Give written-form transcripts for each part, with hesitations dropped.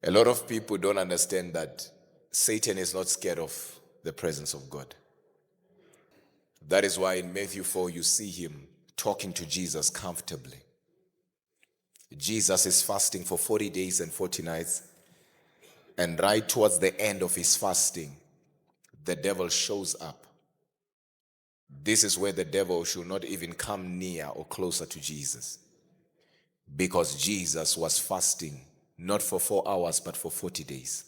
A lot of people don't understand that Satan is not scared of the presence of God. That is why in Matthew 4 you see him talking to Jesus comfortably. Jesus is fasting for 40 days and 40 nights, and right towards the end of his fasting, the devil shows up. This is where the devil should not even come near or closer to Jesus, because Jesus was fasting not for 4 hours but for 40 days.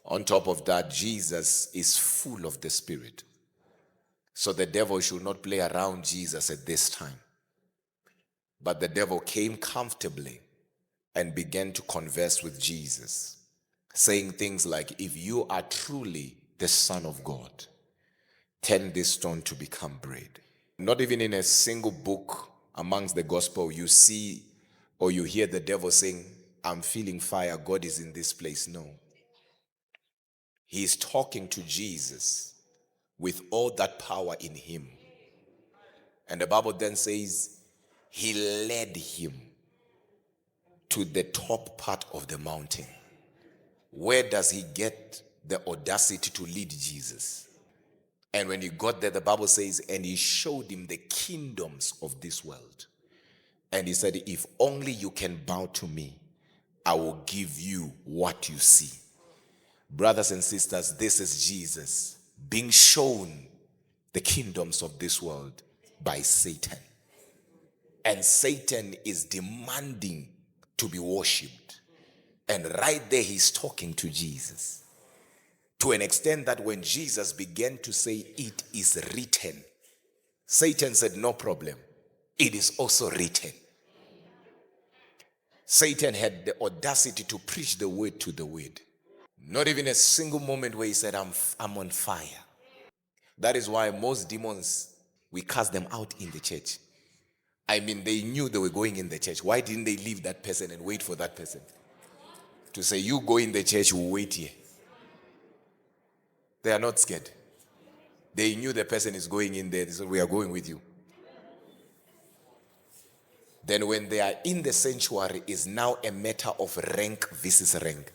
On top of that, Jesus is full of the Spirit. So the devil should not play around Jesus at this time. But the devil came comfortably and began to converse with Jesus, saying things like, if you are truly the Son of God, turn this stone to become bread. Not even in a single book amongst the gospel you see or you hear the devil saying, I'm feeling fire, God is in this place. No. He's talking to Jesus with all that power in him. And the Bible then says, he led him to the top part of the mountain. Where does he get the audacity to lead Jesus? And when he got there, the Bible says, and he showed him the kingdoms of this world. And he said, if only you can bow to me, I will give you what you see. Brothers and sisters, this is Jesus being shown the kingdoms of this world by Satan. And Satan is demanding to be worshipped. And right there he's talking to Jesus. To an extent that when Jesus began to say, it is written, Satan said, no problem. It is also written. Satan had the audacity to preach the word to the word. Not even a single moment where he said, I'm on fire. That is why most demons, we cast them out in the church. I mean, they knew they were going in the church. Why didn't they leave that person and wait for that person to say, you go in the church, we'll wait here? They are not scared. They knew the person is going in there. They said, we are going with you. Then when they are in the sanctuary, is now a matter of rank versus rank.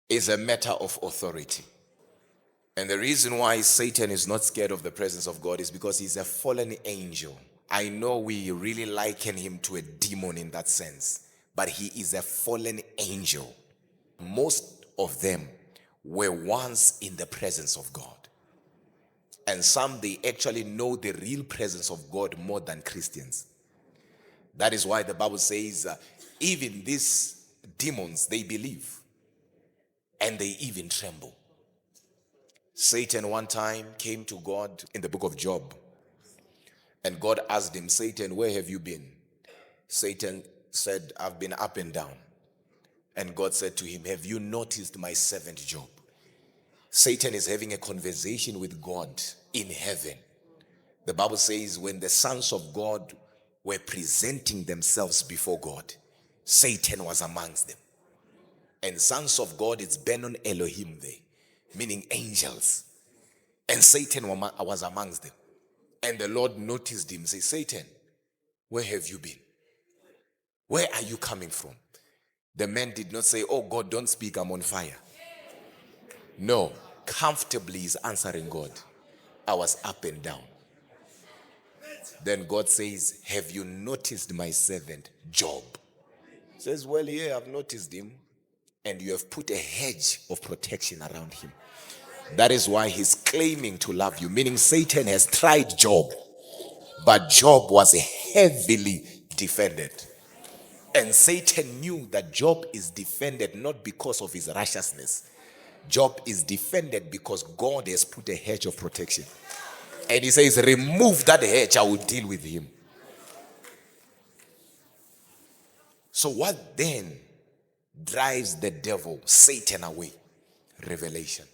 It's a matter of authority. And the reason why Satan is not scared of the presence of God is because he's a fallen angel. I know we really liken him to a demon in that sense, but he is a fallen angel. Most of them were once in the presence of God. And some, they actually know the real presence of God more than Christians. That is why the Bible says, even these demons, they believe. And they even tremble. Satan one time came to God in the book of Job. And God asked him, Satan, where have you been? Satan said, I've been up and down. And God said to him, have you noticed my servant Job? Satan is having a conversation with God in heaven. The Bible says when the sons of God were presenting themselves before God, Satan was amongst them. And sons of God, it's Benon Elohim there, meaning angels. And Satan was amongst them. And the Lord noticed him, say, Satan, where have you been? Where are you coming from? The man did not say, oh God, don't speak, I'm on fire. No, comfortably he's answering God. I was up and down. Then God says, have you noticed my servant Job? He says, well, yeah, I've noticed him. And you have put a hedge of protection around him. That is why he's claiming to love you. Meaning Satan has tried Job, but Job was heavily defended. And Satan knew that Job is defended not because of his righteousness. Job is defended because God has put a hedge of protection. And he says, remove that hedge, I will deal with him. So what then drives the devil, Satan, away? Revelation.